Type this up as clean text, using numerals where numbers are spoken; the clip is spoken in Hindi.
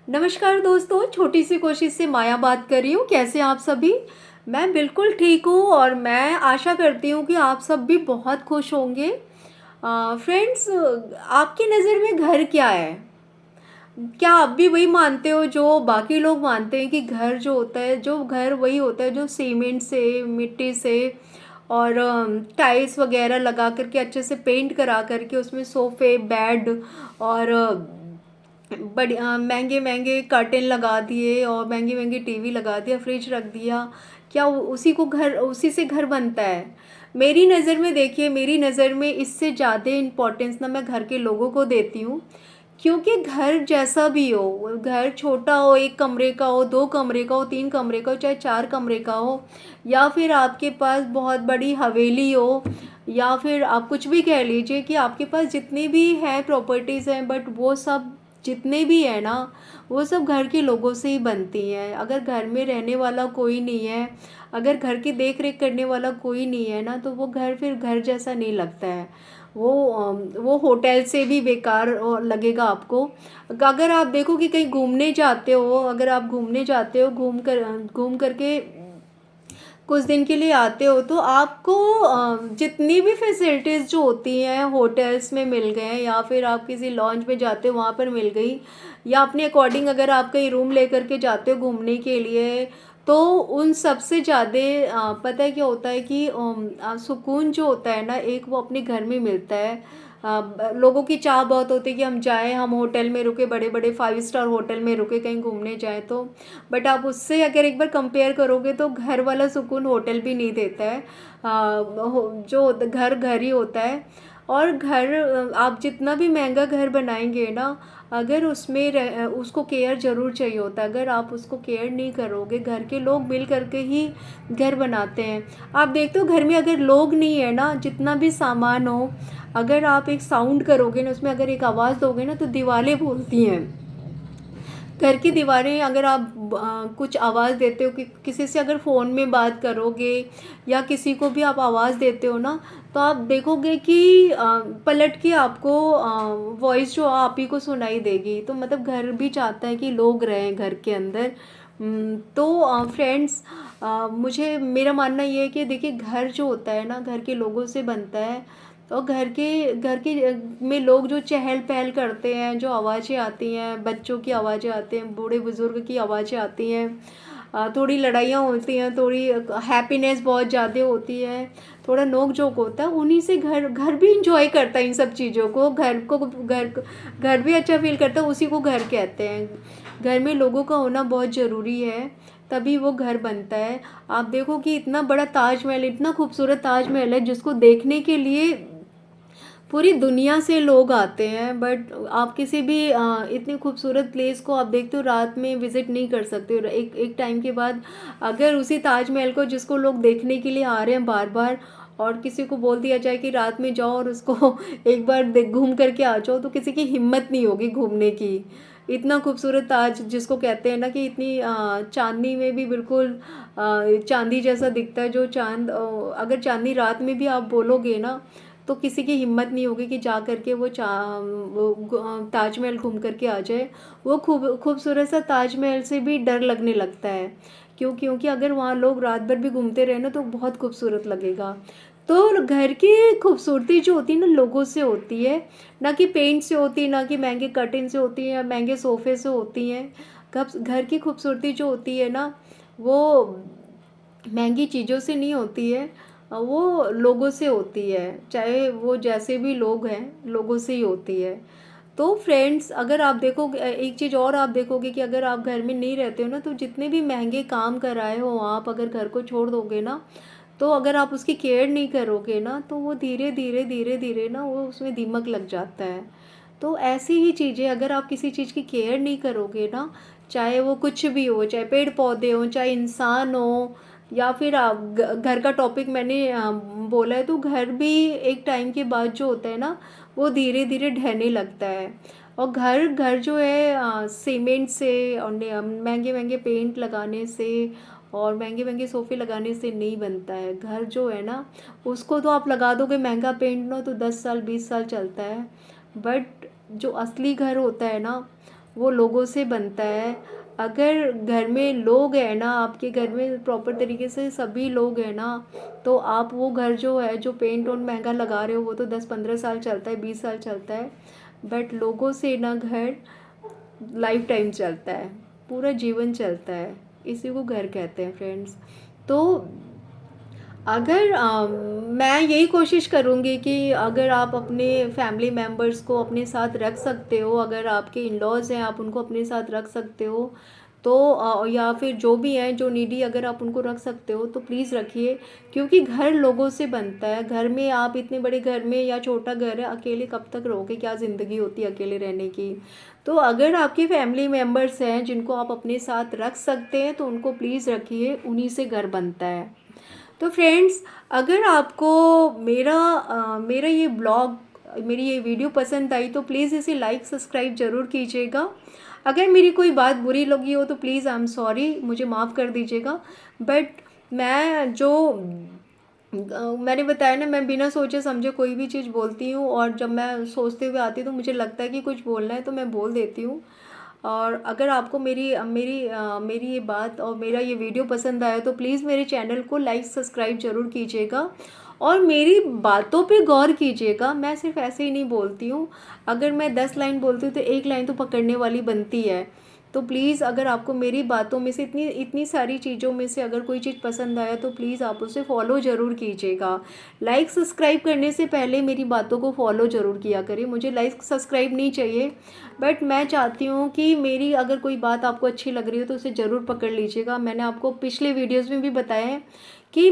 नमस्कार दोस्तों, छोटी सी कोशिश से माया बात कर रही हूँ। कैसे हैं आप सभी? मैं बिल्कुल ठीक हूँ और मैं आशा करती हूँ कि आप सब भी बहुत खुश होंगे। फ्रेंड्स, आपकी नज़र में घर क्या है? क्या आप भी वही मानते हो जो बाकी लोग मानते हैं कि घर जो होता है, जो घर वही होता है जो सीमेंट से, मिट्टी से और टाइल्स वगैरह लगा करके अच्छे से पेंट करा करके उसमें सोफ़े, बेड और महंगे महंगे कर्टेन लगा दिए और महंगी महंगी टीवी लगा दिया, फ्रिज रख दिया। क्या उसी से घर बनता है? मेरी नज़र में देखिए, मेरी नज़र में इससे ज़्यादा इम्पोर्टेंस ना मैं घर के लोगों को देती हूँ। क्योंकि घर जैसा भी हो, घर छोटा हो, एक कमरे का हो, दो कमरे का हो, तीन कमरे का हो, चाहे चार कमरे का हो, या फिर आपके पास बहुत बड़ी हवेली हो, या फिर आप कुछ भी कह लीजिए कि आपके पास जितनी भी हैं प्रॉपर्टीज़ हैं, बट वो सब जितने भी है ना, वो सब घर के लोगों से ही बनती हैं। अगर घर में रहने वाला कोई नहीं है, अगर घर की देख रेख करने वाला कोई नहीं है ना, तो वो घर फिर घर जैसा नहीं लगता है। वो होटल से भी बेकार लगेगा आपको। अगर आप देखो कि कहीं घूमने जाते हो, अगर आप घूमने जाते हो, घूम करके कुछ दिन के लिए आते हो, तो आपको जितनी भी फैसिलिटीज़ जो होती हैं होटल्स में मिल गए, या फिर आप किसी लॉन्ज में जाते हो वहाँ पर मिल गई, या अपने अकॉर्डिंग अगर आप कहीं रूम लेकर के जाते हो घूमने के लिए, तो उन सबसे ज़्यादा पता है क्या होता है कि सुकून जो होता है ना, एक वो अपने घर में मिलता है। लोगों की चाह बहुत होती है कि हम जाएं, हम होटल में रुके, बड़े बड़े 5 स्टार होटल में रुके, कहीं घूमने जाएं तो। बट आप उससे अगर एक बार कंपेयर करोगे तो घर वाला सुकून होटल भी नहीं देता है। घर घर ही होता है। और घर आप जितना भी महंगा घर बनाएंगे ना, अगर उसको केयर ज़रूर चाहिए होता है। अगर आप उसको केयर नहीं करोगे, घर के लोग मिल करके ही घर बनाते हैं। आप देखते हो घर में अगर लोग नहीं है ना, जितना भी सामान हो, अगर आप एक साउंड करोगे ना, उसमें अगर एक आवाज़ दोगे ना, तो दीवारें बोलती हैं। घर की दीवारें, अगर आप कुछ आवाज़ देते हो कि किसी से अगर फ़ोन में बात करोगे, या किसी को भी आप आवाज़ देते हो ना, तो आप देखोगे कि पलट के आपको वॉइस जो आप ही को सुनाई देगी। तो मतलब घर भी चाहता है कि लोग रहें घर के अंदर। तो फ्रेंड्स, मुझे मेरा मानना ये है कि देखिए, घर जो होता है ना, घर के लोगों से बनता है। और घर के में लोग जो चहल पहल करते हैं, जो आवाज़ें आती हैं, बच्चों की आवाज़ें आती हैं, बूढ़े बुज़ुर्ग की आवाज़ें आती हैं, थोड़ी लड़ाइयाँ होती हैं, थोड़ी हैप्पीनेस बहुत ज़्यादा होती है, थोड़ा नोक झोंक होता है, उन्हीं से घर घर भी इंजॉय करता है इन सब चीज़ों को। घर भी अच्छा फील करता है, उसी को घर कहते हैं। घर में लोगों का होना बहुत ज़रूरी है, तभी वो घर बनता है। आप देखो कि इतना बड़ा ताजमहल, इतना खूबसूरत ताजमहल है, जिसको देखने के लिए पूरी दुनिया से लोग आते हैं। बट आप किसी भी इतनी खूबसूरत प्लेस को आप देखते हो, रात में विज़िट नहीं कर सकते हो। एक एक टाइम के बाद अगर उसी ताजमहल को, जिसको लोग देखने के लिए आ रहे हैं बार बार, और किसी को बोल दिया जाए कि रात में जाओ और उसको एक बार घूम करके आ जाओ, तो किसी की हिम्मत नहीं होगी घूमने की। इतना खूबसूरत ताज, जिसको कहते हैं ना कि इतनी चांदनी में भी बिल्कुल चांदी जैसा दिखता है, जो अगर चांदनी रात में भी आप बोलोगे ना, तो किसी की हिम्मत नहीं होगी कि जा करके वो ताजमहल घूम करके आ जाए। वो खूबसूरत सा ताजमहल से भी डर लगने लगता है। क्योंकि अगर वहाँ लोग रात भर भी घूमते रहे ना, तो बहुत खूबसूरत लगेगा। तो घर की खूबसूरती जो होती है ना, लोगों से होती है, ना कि पेंट से होती है, ना कि महंगे कर्टेन से होती है, या महंगे सोफ़े से होती हैं। घर की खूबसूरती जो होती है ना, वो महंगी चीज़ों से नहीं होती है, वो लोगों से होती है। चाहे वो जैसे भी लोग हैं, लोगों से ही होती है। तो फ्रेंड्स, अगर आप देखोगे, एक चीज़ और आप देखोगे कि अगर आप घर में नहीं रहते हो ना, तो जितने भी महंगे काम कराए हो आप, अगर घर को छोड़ दोगे ना, तो अगर आप उसकी केयर नहीं करोगे ना, तो वो धीरे धीरे धीरे धीरे ना, वो उसमें दीमक लग जाता है। तो ऐसी ही चीज़ें, अगर आप किसी चीज़ की केयर नहीं करोगे ना, चाहे वो कुछ भी हो, चाहे पेड़ पौधे हो, चाहे इंसान हो, या फिर आप घर का टॉपिक मैंने बोला है, तो घर भी एक टाइम के बाद जो होता है ना, वो धीरे धीरे ढहने लगता है। और घर घर जो है, सीमेंट से और महंगे महंगे पेंट लगाने से और महंगे महंगे सोफ़े लगाने से नहीं बनता है। घर जो है ना, उसको तो आप लगा दोगे महंगा पेंट ना, तो 10 साल 20 साल चलता है। बट जो असली घर होता है ना, वो लोगों से बनता है। अगर घर में लोग हैं ना, आपके घर में प्रॉपर तरीके से सभी लोग हैं ना, तो आप वो घर जो है, जो पेंट और महंगा लगा रहे हो, वो तो 10-15 साल चलता है, 20 साल चलता है। बट लोगों से ना घर लाइफ टाइम चलता है, पूरा जीवन चलता है। इसी को घर कहते हैं फ्रेंड्स। तो अगर मैं यही कोशिश करूँगी कि अगर आप अपने फैमिली मेम्बर्स को अपने साथ रख सकते हो, अगर आपके इन लॉज़ हैं आप उनको अपने साथ रख सकते हो, तो या फिर जो भी हैं जो नीडी, अगर आप उनको रख सकते हो तो प्लीज़ रखिए। क्योंकि घर लोगों से बनता है। घर में आप इतने बड़े घर में या छोटा घर है, अकेले कब तक रहोगे, क्या ज़िंदगी होती है अकेले रहने की। तो अगर आपके फैमिली मेम्बर्स हैं जिनको आप अपने साथ रख सकते हैं तो उनको प्लीज़ रखिए, उन्हीं से घर बनता है। तो फ्रेंड्स, अगर आपको मेरा ये ब्लॉग, मेरी ये वीडियो पसंद आई तो प्लीज़ इसे लाइक सब्सक्राइब ज़रूर कीजिएगा। अगर मेरी कोई बात बुरी लगी हो तो प्लीज़ आई एम सॉरी, मुझे माफ़ कर दीजिएगा। बट मैं जो मैंने बताया ना, मैं बिना सोचे समझे कोई भी चीज़ बोलती हूँ, और जब मैं सोचते हुए आती हूँ तो मुझे लगता है कि कुछ बोलना है तो मैं बोल देती हूँ। और अगर आपको मेरी ये बात और मेरा ये वीडियो पसंद आया तो प्लीज़ मेरे चैनल को लाइक सब्सक्राइब ज़रूर कीजिएगा, और मेरी बातों पे गौर कीजिएगा। मैं सिर्फ ऐसे ही नहीं बोलती हूँ। अगर मैं 10 लाइन बोलती हूँ तो एक लाइन तो पकड़ने वाली बनती है। तो प्लीज़, अगर आपको मेरी बातों में से इतनी इतनी सारी चीज़ों में से अगर कोई चीज़ पसंद आया तो प्लीज़ आप उसे फॉलो ज़रूर कीजिएगा। लाइक सब्सक्राइब करने से पहले मेरी बातों को फॉलो ज़रूर किया करिए। मुझे लाइक सब्सक्राइब नहीं चाहिए, बट मैं चाहती हूँ कि मेरी अगर कोई बात आपको अच्छी लग रही हो तो उसे ज़रूर पकड़ लीजिएगा। मैंने आपको पिछले वीडियोज़ में भी बताया है कि